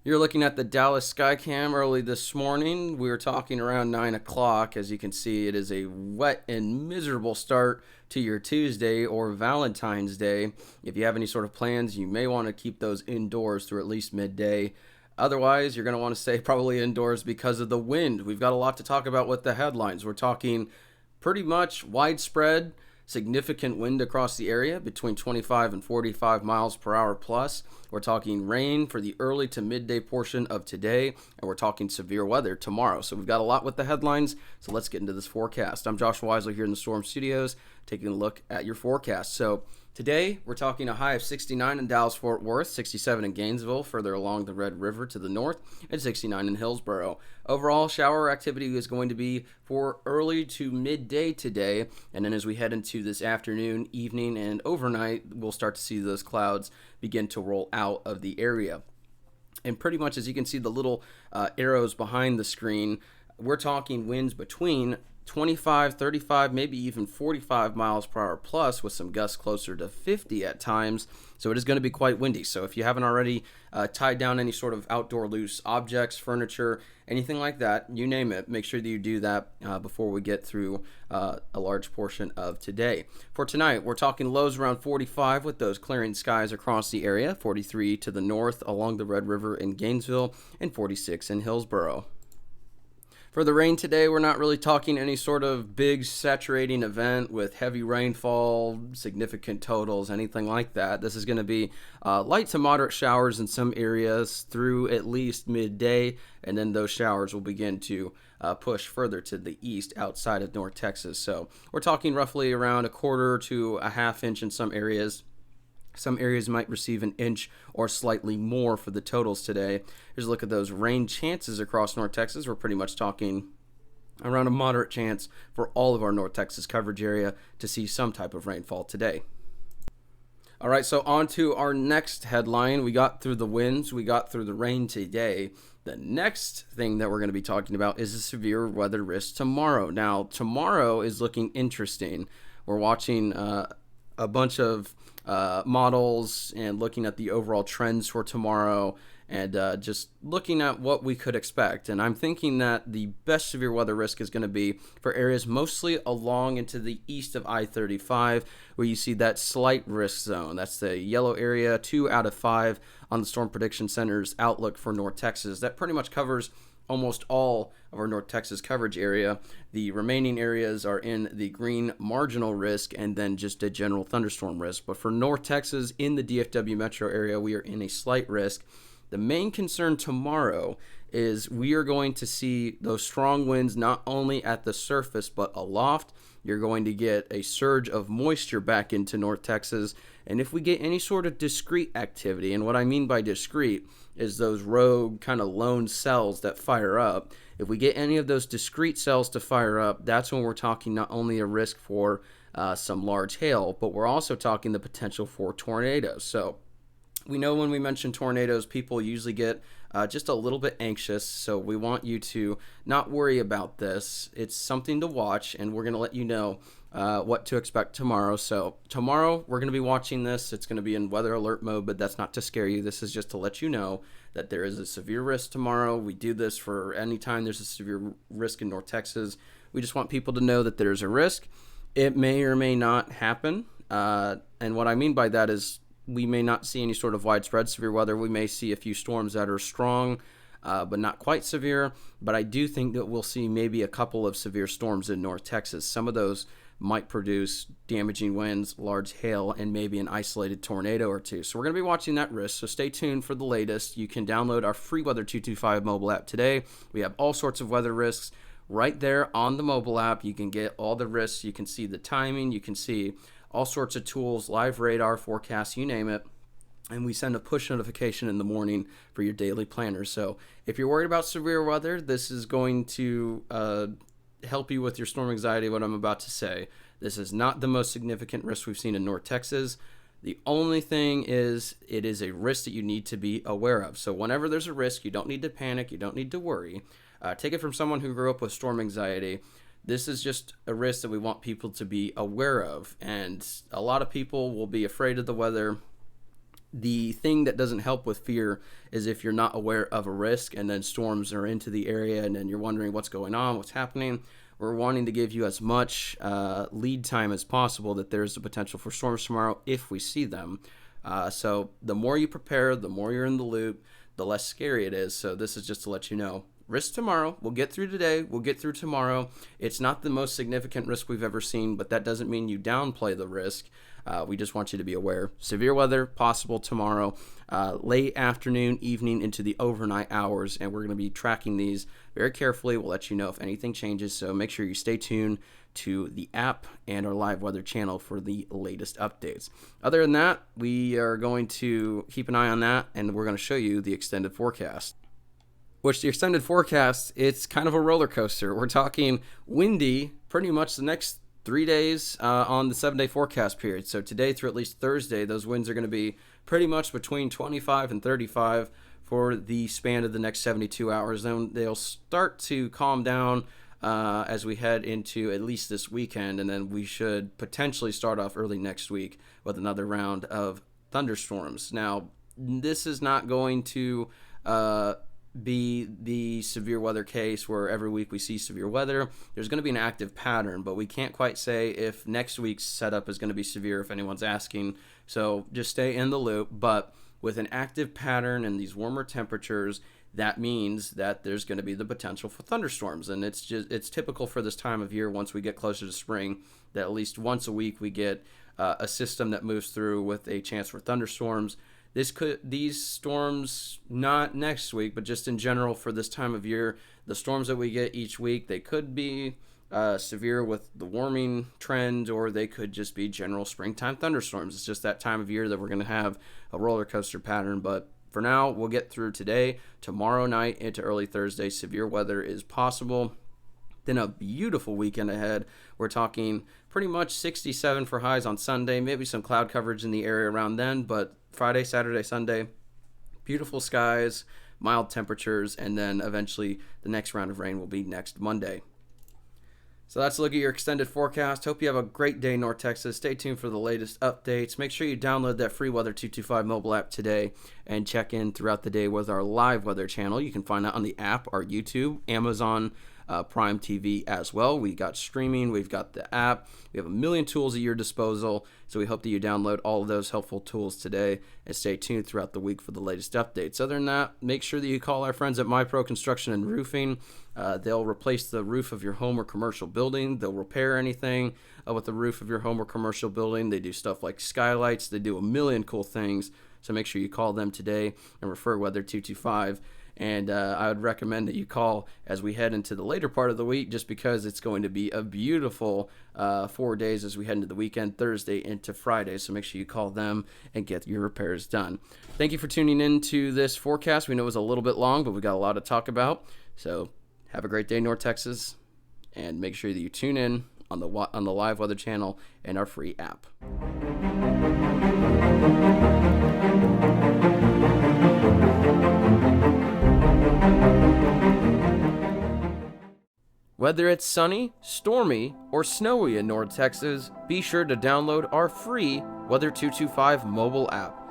You're looking at the Dallas Skycam early this morning. We were talking around 9 o'clock. As you can see, it is a wet and miserable start to your Tuesday or Valentine's Day. If you have any sort of plans, you may want to keep those indoors through at least midday. Otherwise, you're going to want to stay probably indoors because of the wind. We've got a lot to talk about with the headlines. We're talking pretty much widespread, significant wind across the area between 25 and 45 miles per hour plus. We're talking rain for the early to midday portion of today, and we're talking severe weather tomorrow. So we've got a lot with the headlines, so let's get into this forecast. I'm Joshua Weisler here in the Storm Studios, taking a look at your forecast. So today, we're talking a high of 69 in Dallas-Fort Worth, 67 in Gainesville, further along the Red River to the north, and 69 in Hillsboro. Overall, shower activity is going to be for early to midday today, and then as we head into this afternoon, evening, and overnight, we'll start to see those clouds begin to roll out of the area. And pretty much as you can see the little arrows behind the screen, we're talking winds between 25, 35, maybe even 45 miles per hour plus, with some gusts closer to 50 at times. So it is going to be quite windy. So if you haven't already tied down any sort of outdoor loose objects, furniture, anything like that, you name it, make sure that you do that before we get through a large portion of today. For tonight, we're talking lows around 45 with those clearing skies across the area, 43 to the north along the Red River in Gainesville, and 46 in Hillsboro. For the rain today, we're not really talking any sort of big saturating event with heavy rainfall, significant totals, anything like that. This is going to be light to moderate showers in some areas through at least midday, and then those showers will begin to push further to the east outside of North Texas. So we're talking roughly around a quarter to a half inch in some areas. Some areas might receive an inch or slightly more for the totals today. Here's a look at those rain chances across North Texas. We're pretty much talking around a moderate chance for all of our North Texas coverage area to see some type of rainfall today. All right, so on to our next headline. We got through the winds, we got through the rain today. The next thing that we're going to be talking about is a severe weather risk tomorrow. Now, tomorrow is looking interesting. We're watching a bunch of models and looking at the overall trends for tomorrow and just looking at what we could expect. And I'm thinking that the best severe weather risk is going to be for areas mostly along into the east of I-35, where you see that slight risk zone. That's the yellow area, 2 out of 5 on the Storm Prediction Center's outlook for North Texas. That pretty much covers almost all of our North Texas coverage area. The remaining areas are in the green marginal risk and then just a general thunderstorm risk. But for North Texas in the DFW metro area, we are in a slight risk. The main concern tomorrow is we are going to see those strong winds not only at the surface but aloft. You're going to get a surge of moisture back into North Texas. And if we get any sort of discrete activity, and what I mean by discrete is those rogue kind of lone cells that fire up. If we get any of those discrete cells to fire up, that's when we're talking not only a risk for some large hail, but we're also talking the potential for tornadoes. So we know when we mention tornadoes, people usually get just a little bit anxious. So we want you to not worry about this. It's something to watch, and we're going to let you know what to expect tomorrow. So tomorrow we're going to be watching this. It's going to be in weather alert mode, but that's not to scare you. This is just to let you know that there is a severe risk tomorrow. We do this for any time there's a severe risk in North Texas. We just want people to know that there's a risk. It may or may not happen. And what I mean by that is we may not see any sort of widespread severe weather. We may see a few storms that are strong, but not quite severe. But I do think that we'll see maybe a couple of severe storms in North Texas. Some of those might produce damaging winds, large hail, and maybe an isolated tornado or two. So we're going to be watching that risk, so stay tuned for the latest. You can download our free Weather 225 mobile app today. We have all sorts of weather risks right there on the mobile app. You can get all the risks. You can see the timing. You can see all sorts of tools, live radar, forecasts, you name it. And we send a push notification in the morning for your daily planner. So if you're worried about severe weather, this is going to help you with your storm anxiety, what I'm about to say. This is not the most significant risk we've seen in North Texas. The only thing is it is a risk that you need to be aware of. So whenever there's a risk, you don't need to panic. You don't need to worry. Take it from someone who grew up with storm anxiety. This is just a risk that we want people to be aware of. And a lot of people will be afraid of the weather The thing that doesn't help with fear is if you're not aware of a risk and then storms are into the area and then you're wondering what's going on, what's happening. We're wanting to give you as much lead time as possible that there's the potential for storms tomorrow if we see them. So the more you prepare, the more you're in the loop, the less scary it is. So this is just to let you know. Risk tomorrow. We'll get through today. We'll get through tomorrow. It's not the most significant risk we've ever seen, but that doesn't mean you downplay the risk. We just want you to be aware. Severe weather possible tomorrow, late afternoon, evening into the overnight hours, and we're going to be tracking these very carefully. We'll let you know if anything changes, so make sure you stay tuned to the app and our live weather channel for the latest updates. Other than that, we are going to keep an eye on that, and we're going to show you the extended forecast. Which the extended forecast, it's kind of a roller coaster. We're talking windy pretty much the next 3 days on the 7-day forecast period. So today through at least Thursday, those winds are going to be pretty much between 25 and 35 for the span of the next 72 hours. Then they'll start to calm down as we head into at least this weekend, and then we should potentially start off early next week with another round of thunderstorms. Now, this is not going to be the severe weather case where every week we see severe weather. There's going to be an active pattern, but we can't quite say if next week's setup is going to be severe if anyone's asking. So just stay in the loop. But with an active pattern and these warmer temperatures, that means that there's going to be the potential for thunderstorms. And it's typical for this time of year, once we get closer to spring, that at least once a week we get a system that moves through with a chance for thunderstorms. These storms, not next week, but just in general for this time of year, the storms that we get each week, they could be severe with the warming trend, or they could just be general springtime thunderstorms. It's just that time of year that we're going to have a roller coaster pattern. But for now, we'll get through today. Tomorrow night into early Thursday, severe weather is possible. Then a beautiful weekend ahead. We're talking pretty much 67 for highs on Sunday, maybe some cloud coverage in the area around then, but Friday, Saturday, Sunday, beautiful skies, mild temperatures, and then eventually the next round of rain will be next Monday. So that's a look at your extended forecast. Hope you have a great day, North Texas. Stay tuned for the latest updates. Make sure you download that free Weather 225 mobile app today and check in throughout the day with our live weather channel. You can find that on the app, our YouTube, Amazon Prime TV as well. We got streaming, we've got the app, we have a million tools at your disposal, so we hope that you download all of those helpful tools today and stay tuned throughout the week for the latest updates. Other than that, make sure that you call our friends at MyPro Construction and Roofing. They'll replace the roof of your home or commercial building. They'll repair anything with the roof of your home or commercial building. They do stuff like skylights. They do a million cool things, so make sure you call them today and refer Weather 225. And I would recommend that you call as we head into the later part of the week, just because it's going to be a beautiful 4 days as we head into the weekend, Thursday into Friday. So make sure you call them and get your repairs done. Thank you for tuning in to this forecast. We know it was a little bit long, but we got a lot to talk about. So have a great day, North Texas, and make sure that you tune in on the live weather channel and our free app. Whether it's sunny, stormy, or snowy in North Texas, be sure to download our free Weather 225 mobile app.